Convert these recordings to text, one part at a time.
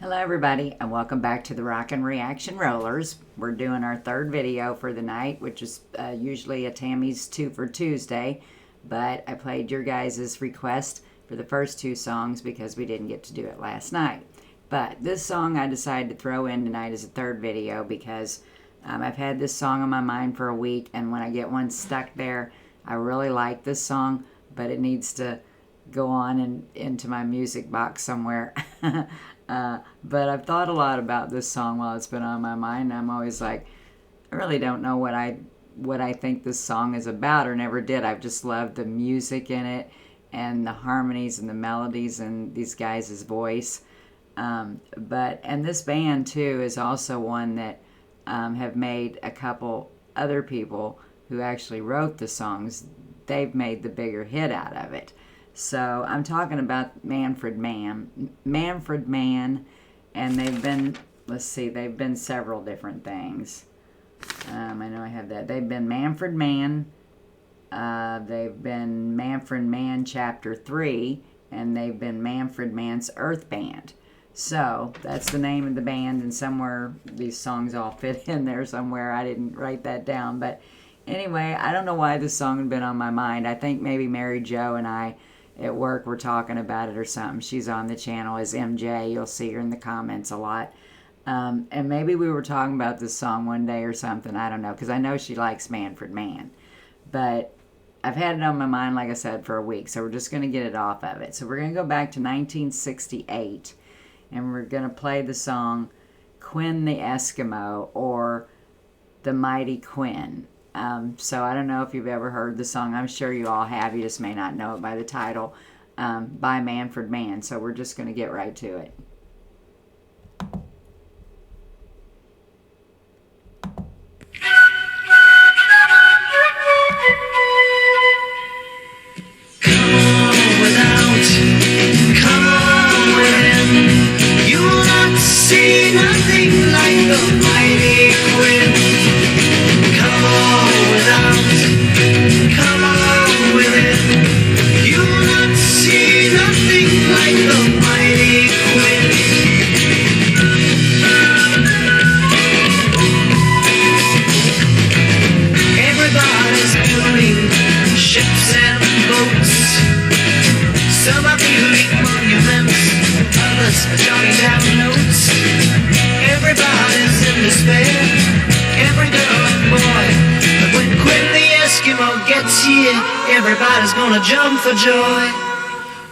Hello everybody and welcome back to the Rockin Reaction Rollers. We're doing our third video for the night, which is usually a Tammy's 2 for Tuesday, but I played your guys' request for the first two songs because we didn't get to do it last night. But this song I decided to throw in tonight as a third video because I've had this song on my mind for a week, and when I get one stuck there, I really like this song, but it needs to go on and into my music box somewhere. But I've thought a lot about this song while it's been on my mind. I'm always like, I really don't know what I think this song is about, or never did. I've just loved the music in it and the harmonies and the melodies and these guys' voice. And this band too is also one that have made a couple other people who actually wrote the songs. They've made the bigger hit out of it. So I'm talking about Manfred, Mann, and they've been, let's see, they've been several different things. I know I have that. They've been Manfred Mann, they've been Manfred Mann Chapter 3, and they've been Manfred Mann's Earth Band. So that's the name of the band, and somewhere these songs all fit in there somewhere. I didn't write that down, but anyway, I don't know why this song had been on my mind. I think maybe Mary Jo and I at work we're talking about it or something. She's on the channel as MJ. You'll see her in the comments a lot. And maybe we were talking about this song one day or something. I don't know, because I know she likes Manfred Mann. But I've had it on my mind, like I said, for a week. So we're just going to get it off of it. So we're going to go back to 1968. And we're going to play the song QUINN the Eskimo, or The Mighty QUINN. So I don't know if you've ever heard the song. I'm sure you all have. You just may not know it by the title, by Manfred Mann. So we're just going to get right to it. Everybody's gonna jump for joy.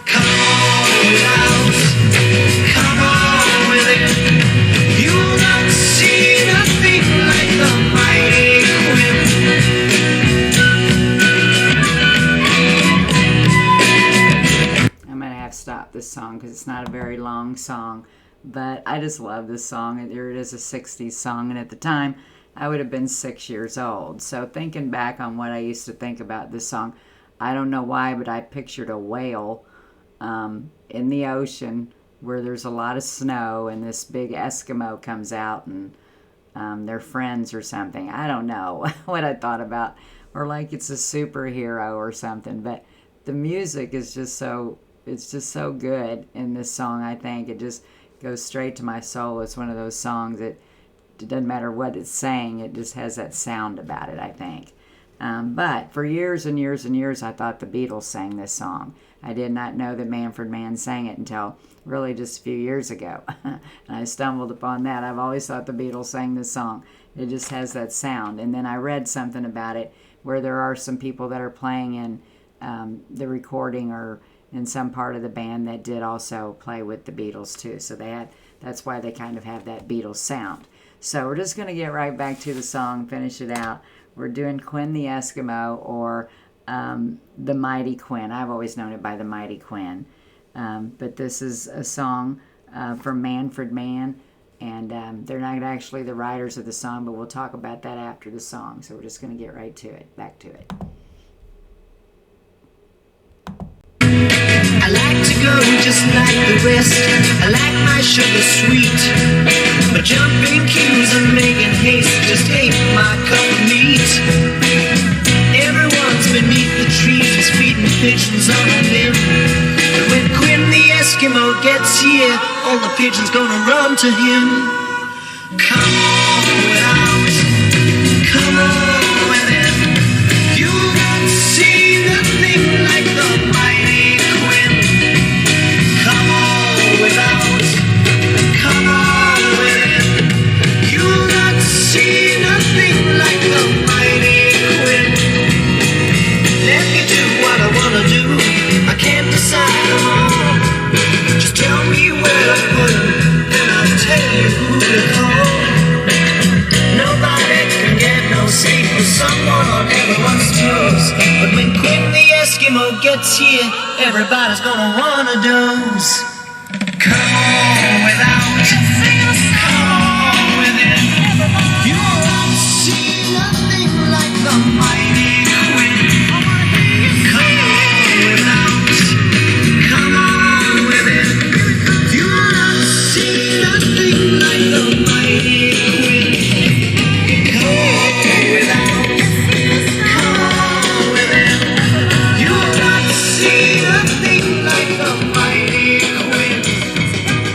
Come on out, come on with it. You'll not see nothing like the mighty QUINN. I'm gonna have to stop this song because it's not a very long song, but I just love this song. There it is, a 60s song, and at the time I would have been 6 years old. So thinking back on what I used to think about this song, I don't know why, but I pictured a whale in the ocean where there's a lot of snow, and this big Eskimo comes out, and they're friends or something. I don't know what I thought about, or like it's a superhero or something. But the music is just so, it's just so good in this song. I think it just goes straight to my soul. It's one of those songs that it doesn't matter what it's saying, it just has that sound about it, I think. But for years and years and years, I thought the Beatles sang this song. I did not know that Manfred Mann sang it until really just a few years ago. And I stumbled upon that. I've always thought the Beatles sang this song. It just has that sound. And then I read something about it where there are some people that are playing in the recording or in some part of the band that did also play with the Beatles too. So they had, that's why they kind of have that Beatles sound. So we're just going to get right back to the song, finish it out. We're doing QUINN the Eskimo, or The Mighty QUINN. I've always known it by The Mighty QUINN. But this is a song from Manfred Mann, and they're not actually the writers of the song, but we'll talk about that after the song. So we're just going to get right to it, back to it. I like to go just like the rest. I like my sugar sweet, but jumping queues and making haste just ain't my cup of meat. Everyone's beneath the trees, feeding pigeons on a limb, but when QUINN the Eskimo gets here, all the pigeons gonna run to him. Come on without, come on with it. You'll not see nothing like the mighty Quinn. Come on without, come on with it. You'll not see nothing like the mighty Quinn. Let me do what I wanna do. I can't decide alone. Just tell me where to put it, and I'll tell you who to call. Nobody can get no sleep with someone on everyone's toes. But when Quinn the Eskimo gets here, everybody's gonna wanna doze. Come on without, come on with it. You won't see nothing like the mighty Quinn. Come on without, come on with it. You will not see nothing like the mighty Quinn. Come on without, come on with it. You will not see nothing like the mighty Quinn.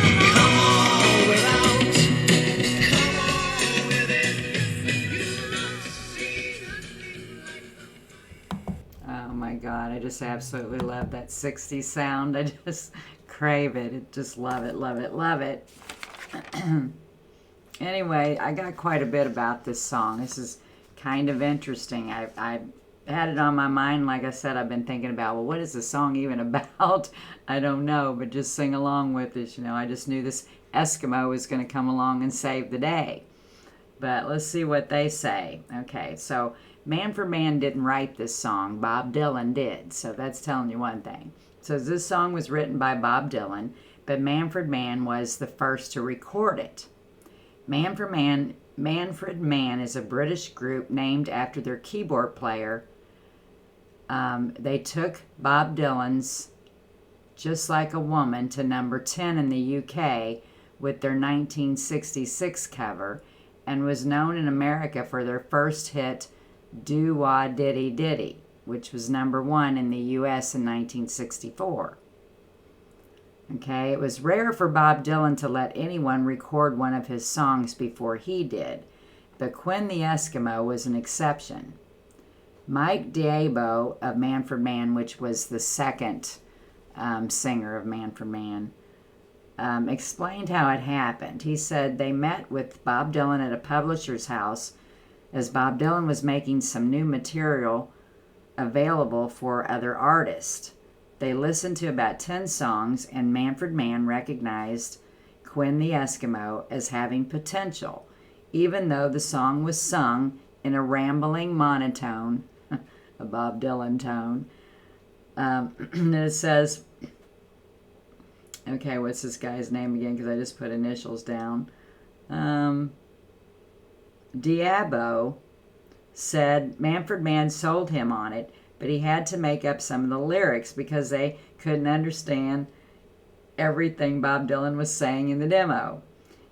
Come on without, come on with it. You will not see nothing like the Oh my God, I just absolutely love that 60s sound. I just crave it. Just love it, love it, love it. Anyway, I got quite a bit about this song. This is kind of interesting. I had it on my mind. Like I said, I've been thinking about, well, what is the song even about? I don't know, but just sing along with it. You know, I just knew this Eskimo was going to come along and save the day. But let's see what they say. Okay, so Manfred Mann didn't write this song. Bob Dylan did. So that's telling you one thing. So this song was written by Bob Dylan, but Manfred Mann was the first to record it. Manfred Mann is a British group named after their keyboard player. They took Bob Dylan's Just Like a Woman to number 10 in the UK with their 1966 cover, and was known in America for their first hit, Do Wah Diddy Diddy, which was number 1 in the US in 1964. Okay, it was rare for Bob Dylan to let anyone record one of his songs before he did, but Quinn the Eskimo was an exception. Mike Diabo of Manfred Mann, which was the second singer of Manfred Mann, explained how it happened. He said they met with Bob Dylan at a publisher's house as Bob Dylan was making some new material available for other artists. They listened to about 10 songs, and Manfred Mann recognized Quinn the Eskimo as having potential, even though the song was sung in a rambling monotone, a Bob Dylan tone. And it says, okay, what's this guy's name again? Because I just put initials down. Diabo said Manfred Mann sold him on it, but he had to make up some of the lyrics because they couldn't understand everything Bob Dylan was saying in the demo.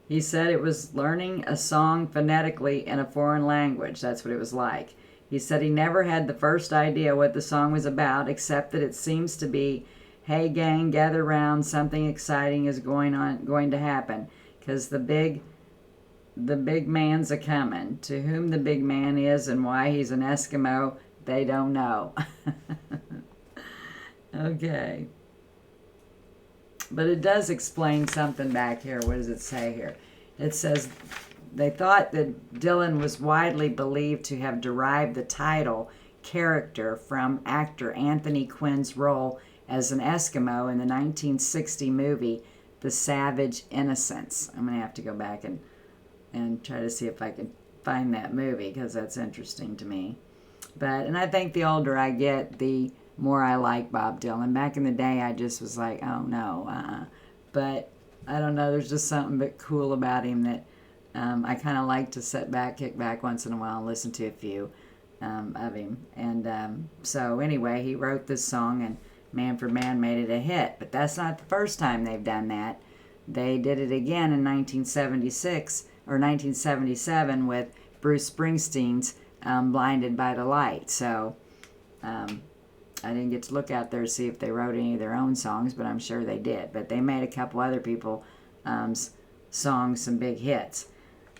He said it was learning a song phonetically in a foreign language. That's what it was like. He said he never had the first idea what the song was about, except that it seems to be, hey gang, gather round, something exciting is going to happen, because the big man's a-coming. To whom the big man is and why he's an Eskimo, they don't know. Okay. But it does explain something back here. What does it say here? It says they thought that Dylan was widely believed to have derived the title character from actor Anthony Quinn's role as an Eskimo in the 1960 movie The Savage Innocents. I'm going to have to go back and try to see if I can find that movie, because that's interesting to me. And I think the older I get, the more I like Bob Dylan. Back in the day, I just was like, oh no, But I don't know, there's just something a bit cool about him that I kind of like to sit back, kick back once in a while and listen to a few of him. And so anyway, he wrote this song, and Manfred Mann made it a hit. But that's not the first time they've done that. They did it again in 1976 or 1977 with Bruce Springsteen's Blinded by the Light. So I didn't get to look out there to see if they wrote any of their own songs, but I'm sure they did. But they made a couple other people songs some big hits.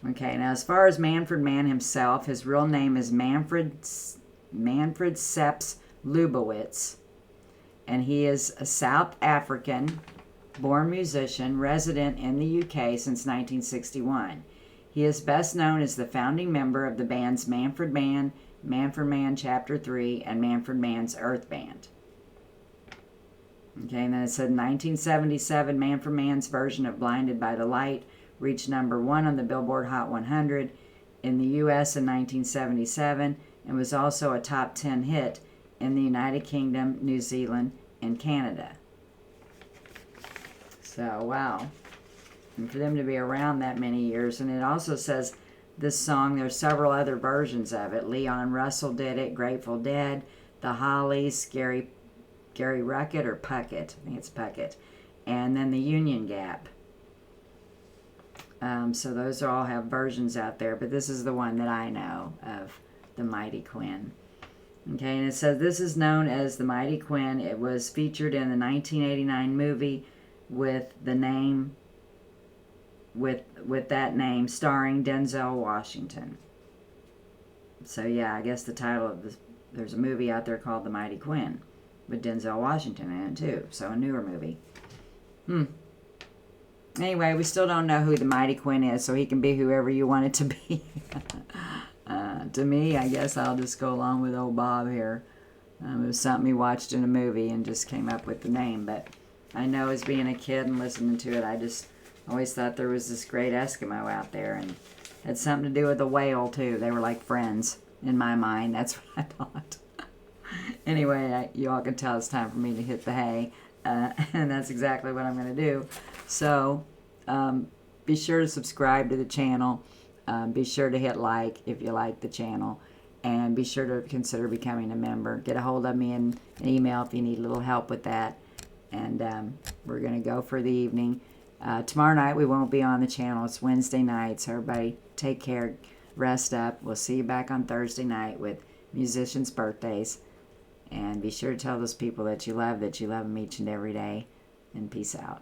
Okay, now as far as Manfred Mann himself, his real name is Manfred Seps Lubowitz, and he is a South African born musician resident in the UK since 1961. He is best known as the founding member of the bands Manfred Mann, Manfred Mann Chapter 3, and Manfred Mann's Earth Band. Okay, and then it said in 1977, Manfred Mann's version of Blinded by the Light reached number 1 on the Billboard Hot 100 in the U.S. in 1977 and was also a top 10 hit in the United Kingdom, New Zealand, and Canada. So, wow. And for them to be around that many years. And it also says this song, there's several other versions of it. Leon Russell did it, Grateful Dead, The Hollies, Gary Ruckett or Puckett. I think it's Puckett. And then the Union Gap. So those all have versions out there. But this is the one that I know of, the Mighty QUINN. Okay, and it says this is known as the Mighty QUINN. It was featured in the 1989 movie with the name, with that name, starring Denzel Washington. So yeah, I guess the title of this, there's a movie out there called The Mighty QUINN with Denzel Washington in it too. So a newer movie. Anyway, we still don't know who the Mighty QUINN is, so he can be whoever you want it to be. To me, I guess I'll just go along with old Bob here. It was something he watched in a movie and just came up with the name. But I know as being a kid and listening to it, I just always thought there was this great Eskimo out there. And had something to do with a whale, too. They were like friends in my mind. That's what I thought. Anyway, you all can tell it's time for me to hit the hay. And that's exactly what I'm going to do. So, be sure to subscribe to the channel. Be sure to hit like if you like the channel. And be sure to consider becoming a member. Get a hold of me in an email if you need a little help with that. And we're going to go for the evening. Tomorrow night we won't be on the channel. It's Wednesday night. So everybody take care. Rest up. We'll see you back on Thursday night with musicians' birthdays. And be sure to tell those people that you love them each and every day. And peace out.